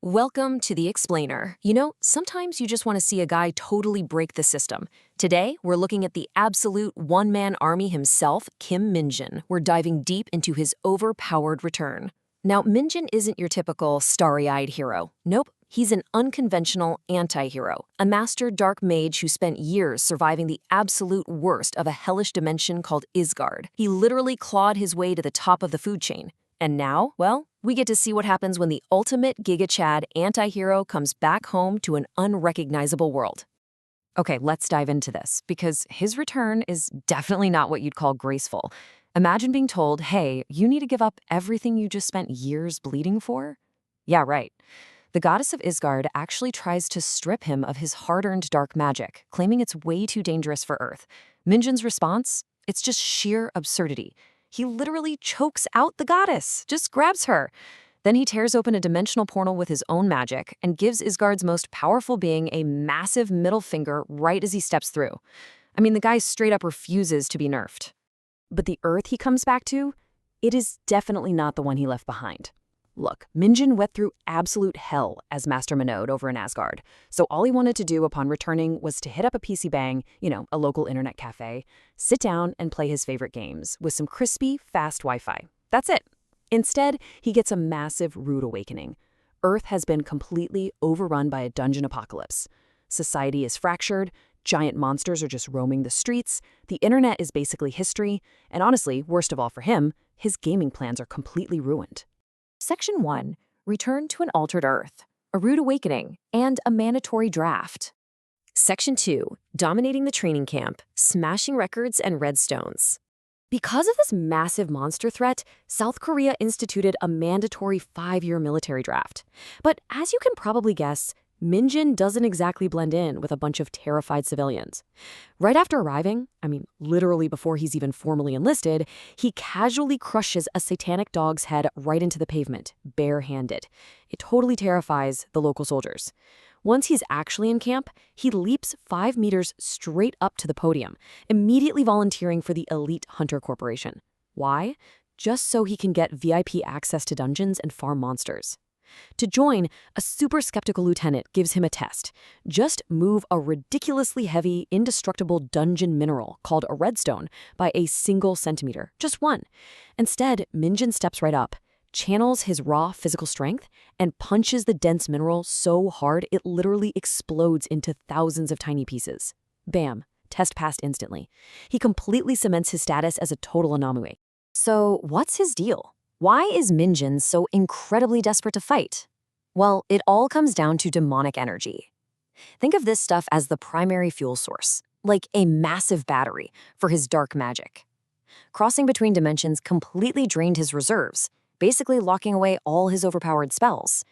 Welcome to The Explainer. You know, sometimes you just want to see a guy totally break the system. Today, we're looking at the absolute one-man army himself, Kim Minjin. We're diving deep into his overpowered return. Now, Minjin isn't your typical starry-eyed hero. Nope, he's an unconventional anti-hero, a master dark mage who spent years surviving the absolute worst of a hellish dimension called Isgard. He literally clawed his way to the top of the food chain. And now, well, we get to see what happens when the ultimate Giga Chad anti-hero comes back home to an unrecognizable world. Okay, let's dive into this, because his return is definitely not what you'd call graceful. Imagine being told, hey, you need to give up everything you just spent years bleeding for? Yeah, right. The goddess of Isgard actually tries to strip him of his hard-earned dark magic, claiming it's way too dangerous for Earth. Minjin's response? It's just sheer absurdity. He literally chokes out the goddess, just grabs her. Then he tears open a dimensional portal with his own magic and gives Isgard's most powerful being a massive middle finger right as he steps through. I mean, the guy straight up refuses to be nerfed. But the Earth he comes back to, it is definitely not the one he left behind. Look, Minjin went through absolute hell as Master Manode over in Asgard, so all he wanted to do upon returning was to hit up a PC Bang, a local internet cafe, sit down and play his favorite games with some crispy, fast Wi-Fi. That's it. Instead, he gets a massive rude awakening. Earth has been completely overrun by a dungeon apocalypse. Society is fractured, giant monsters are just roaming the streets, the internet is basically history, and honestly, worst of all for him, his gaming plans are completely ruined. Section 1. Return to an Altered Earth, a rude awakening, and a mandatory draft. Section 2. Dominating the training camp, smashing records and redstones. Because of this massive monster threat, South Korea instituted a mandatory 5-year military draft. But as you can probably guess, Minjin doesn't exactly blend in with a bunch of terrified civilians. Right after arriving, literally before he's even formally enlisted, he casually crushes a satanic dog's head right into the pavement, barehanded. It totally terrifies the local soldiers. Once he's actually in camp, he leaps 5 meters straight up to the podium, immediately volunteering for the elite Hunter Corporation. Why? Just so he can get VIP access to dungeons and farm monsters. To join, a super skeptical lieutenant gives him a test. Just move a ridiculously heavy, indestructible dungeon mineral called a redstone by a single centimeter, just one. Instead, Minjin steps right up, channels his raw physical strength, and punches the dense mineral so hard it literally explodes into thousands of tiny pieces. Bam, test passed instantly. He completely cements his status as a total anomaly. So what's his deal? Why is Minjin so incredibly desperate to fight? Well, it all comes down to demonic energy. Think of this stuff as the primary fuel source, like a massive battery for his dark magic. Crossing between dimensions completely drained his reserves, basically locking away all his overpowered spells.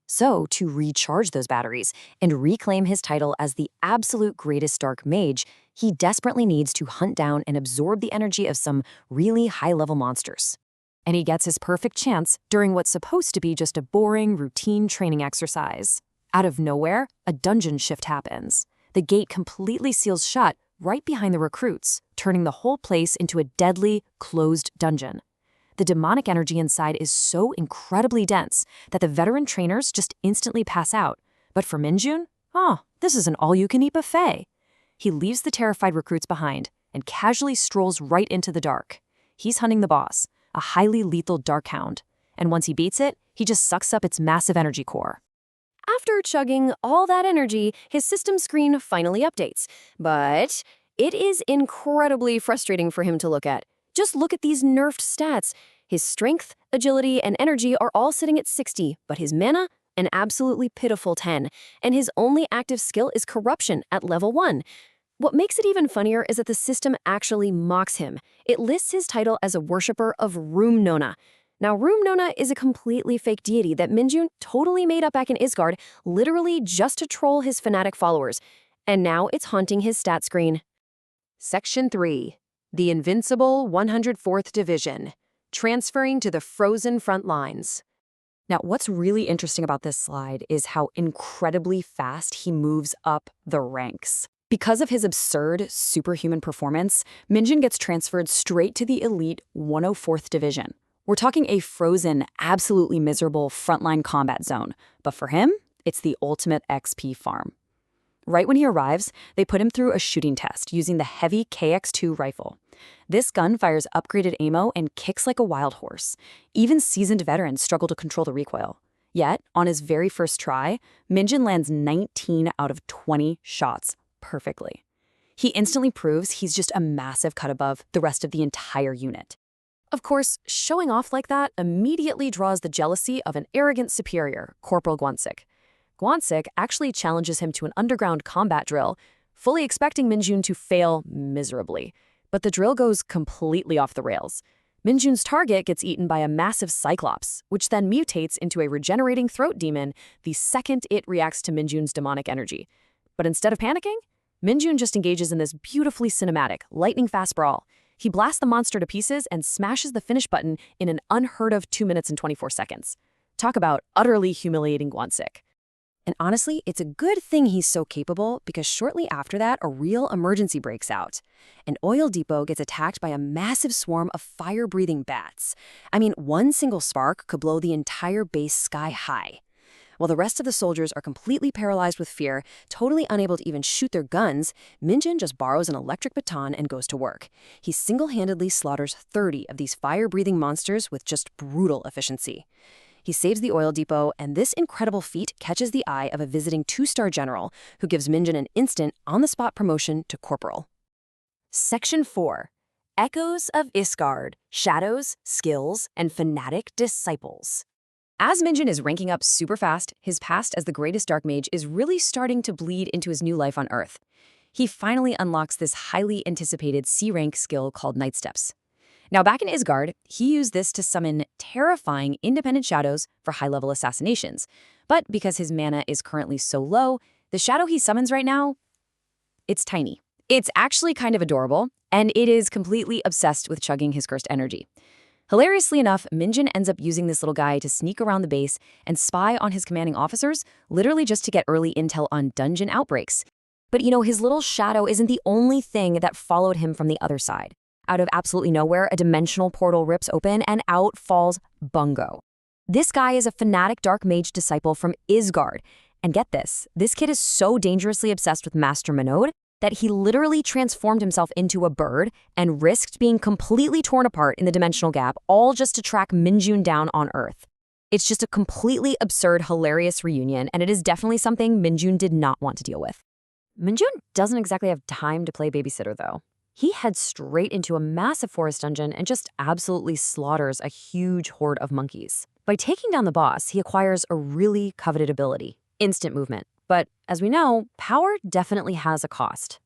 So, to recharge those batteries and reclaim his title as the absolute greatest dark mage, he desperately needs to hunt down and absorb the energy of some really high-level monsters. And he gets his perfect chance during what's supposed to be just a boring, routine training exercise. Out of nowhere, a dungeon shift happens. The gate completely seals shut right behind the recruits, turning the whole place into a deadly, closed dungeon. The demonic energy inside is so incredibly dense that the veteran trainers just instantly pass out. But for Minjin, this is an all-you-can-eat buffet. He leaves the terrified recruits behind and casually strolls right into the dark. He's hunting the boss, a highly lethal dark hound, and once he beats it, he just sucks up its massive energy core. After chugging all that energy, his system screen finally updates, but it is incredibly frustrating for him to look at. Just look at these nerfed stats. His strength, agility, and energy are all sitting at 60, but his mana, an absolutely pitiful 10, and his only active skill is corruption at level 1. What makes it even funnier is that the system actually mocks him. It lists his title as a worshipper of Room Nona. Now, Room Nona is a completely fake deity that Minjin totally made up back in Isgard, literally just to troll his fanatic followers. And now it's haunting his stat screen. Section 3. The Invincible 104th Division. Transferring to the frozen front lines. Now, what's really interesting about this slide is how incredibly fast he moves up the ranks. Because of his absurd, superhuman performance, Minjin gets transferred straight to the elite 104th Division. We're talking a frozen, absolutely miserable frontline combat zone. But for him, it's the ultimate XP farm. Right when he arrives, they put him through a shooting test using the heavy KX-2 rifle. This gun fires upgraded ammo and kicks like a wild horse. Even seasoned veterans struggle to control the recoil. Yet, on his very first try, Minjin lands 19 out of 20 shots perfectly. He instantly proves he's just a massive cut above the rest of the entire unit. Of course, showing off like that immediately draws the jealousy of an arrogant superior, Corporal Gwansik. Gwansik actually challenges him to an underground combat drill, fully expecting Minjun to fail miserably. But the drill goes completely off the rails. Minjun's target gets eaten by a massive cyclops, which then mutates into a regenerating throat demon the second it reacts to Minjun's demonic energy. But instead of panicking, Minjun just engages in this beautifully cinematic, lightning-fast brawl. He blasts the monster to pieces and smashes the finish button in an unheard of 2 minutes and 24 seconds. Talk about utterly humiliating Gwansik. And honestly, it's a good thing he's so capable because shortly after that, a real emergency breaks out. An oil depot gets attacked by a massive swarm of fire-breathing bats. I mean, one single spark could blow the entire base sky high. While the rest of the soldiers are completely paralyzed with fear, totally unable to even shoot their guns, Minjin just borrows an electric baton and goes to work. He single-handedly slaughters 30 of these fire-breathing monsters with just brutal efficiency. He saves the oil depot, and this incredible feat catches the eye of a visiting 2-star general who gives Minjin an instant, on-the-spot promotion to corporal. Section 4. Echoes of Isgard, Shadows, Skills, and Fanatic Disciples. As Minjin is ranking up super fast, his past as the greatest dark mage is really starting to bleed into his new life on Earth. He finally unlocks this highly anticipated C-rank skill called Night Steps. Now, back in Isgard, he used this to summon terrifying independent shadows for high-level assassinations. But because his mana is currently so low, the shadow he summons right now, it's tiny. It's actually kind of adorable, and it is completely obsessed with chugging his cursed energy. Hilariously enough, Minjin ends up using this little guy to sneak around the base and spy on his commanding officers, literally just to get early intel on dungeon outbreaks. But his little shadow isn't the only thing that followed him from the other side. Out of absolutely nowhere, a dimensional portal rips open and out falls Bungo. This guy is a fanatic dark mage disciple from Isgard. And get this kid is so dangerously obsessed with Master Manod that he literally transformed himself into a bird and risked being completely torn apart in the dimensional gap, all just to track Minjun down on Earth. It's just a completely absurd, hilarious reunion, and it is definitely something Minjun did not want to deal with. Minjun doesn't exactly have time to play babysitter, though. He heads straight into a massive forest dungeon and just absolutely slaughters a huge horde of monkeys. By taking down the boss, he acquires a really coveted ability, instant movement. But as we know, power definitely has a cost.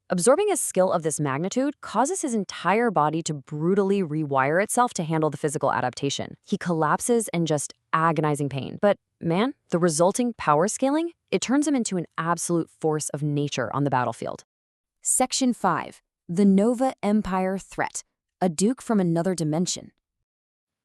Absorbing a skill of this magnitude causes his entire body to brutally rewire itself to handle the physical adaptation. He collapses in just agonizing pain. But man, the resulting power scaling, it turns him into an absolute force of nature on the battlefield. Section 5. The Nova Empire Threat, a duke from another dimension.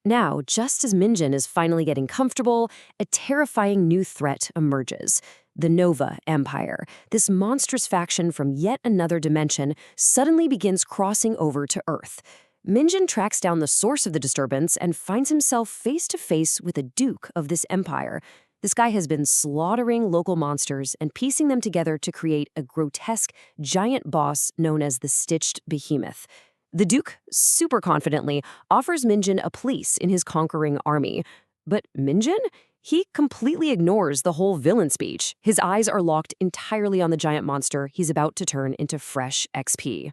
Now, just as Minjin is finally getting comfortable, a terrifying new threat emerges. The Nova Empire, this monstrous faction from yet another dimension, suddenly begins crossing over to Earth. Minjin tracks down the source of the disturbance and finds himself face to face with a duke of this empire. This guy has been slaughtering local monsters and piecing them together to create a grotesque, giant boss known as the Stitched Behemoth. The Duke, super confidently, offers Minjin a place in his conquering army. But Minjin? He completely ignores the whole villain speech. His eyes are locked entirely on the giant monster he's about to turn into fresh XP.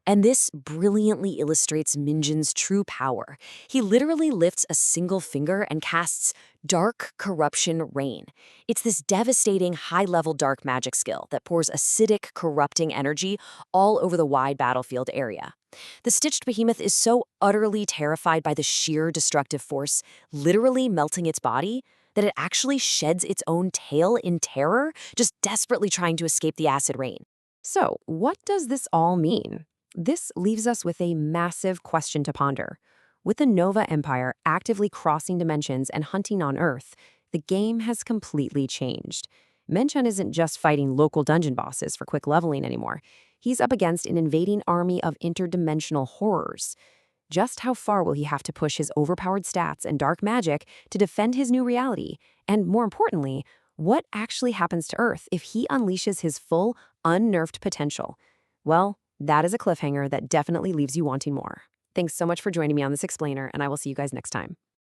And this brilliantly illustrates Minjin's true power. He literally lifts a single finger and casts Dark Corruption Rain. It's this devastating high-level dark magic skill that pours acidic, corrupting energy all over the wide battlefield area. The Stitched Behemoth is so utterly terrified by the sheer destructive force, literally melting its body, that it actually sheds its own tail in terror, just desperately trying to escape the acid rain. So, what does this all mean? This leaves us with a massive question to ponder. With the Nova Empire actively crossing dimensions and hunting on Earth, the game has completely changed. Minjin isn't just fighting local dungeon bosses for quick leveling anymore. He's up against an invading army of interdimensional horrors. Just how far will he have to push his overpowered stats and dark magic to defend his new reality? And more importantly, what actually happens to Earth if he unleashes his full, unnerved potential? Well, that is a cliffhanger that definitely leaves you wanting more. Thanks so much for joining me on this explainer, and I will see you guys next time.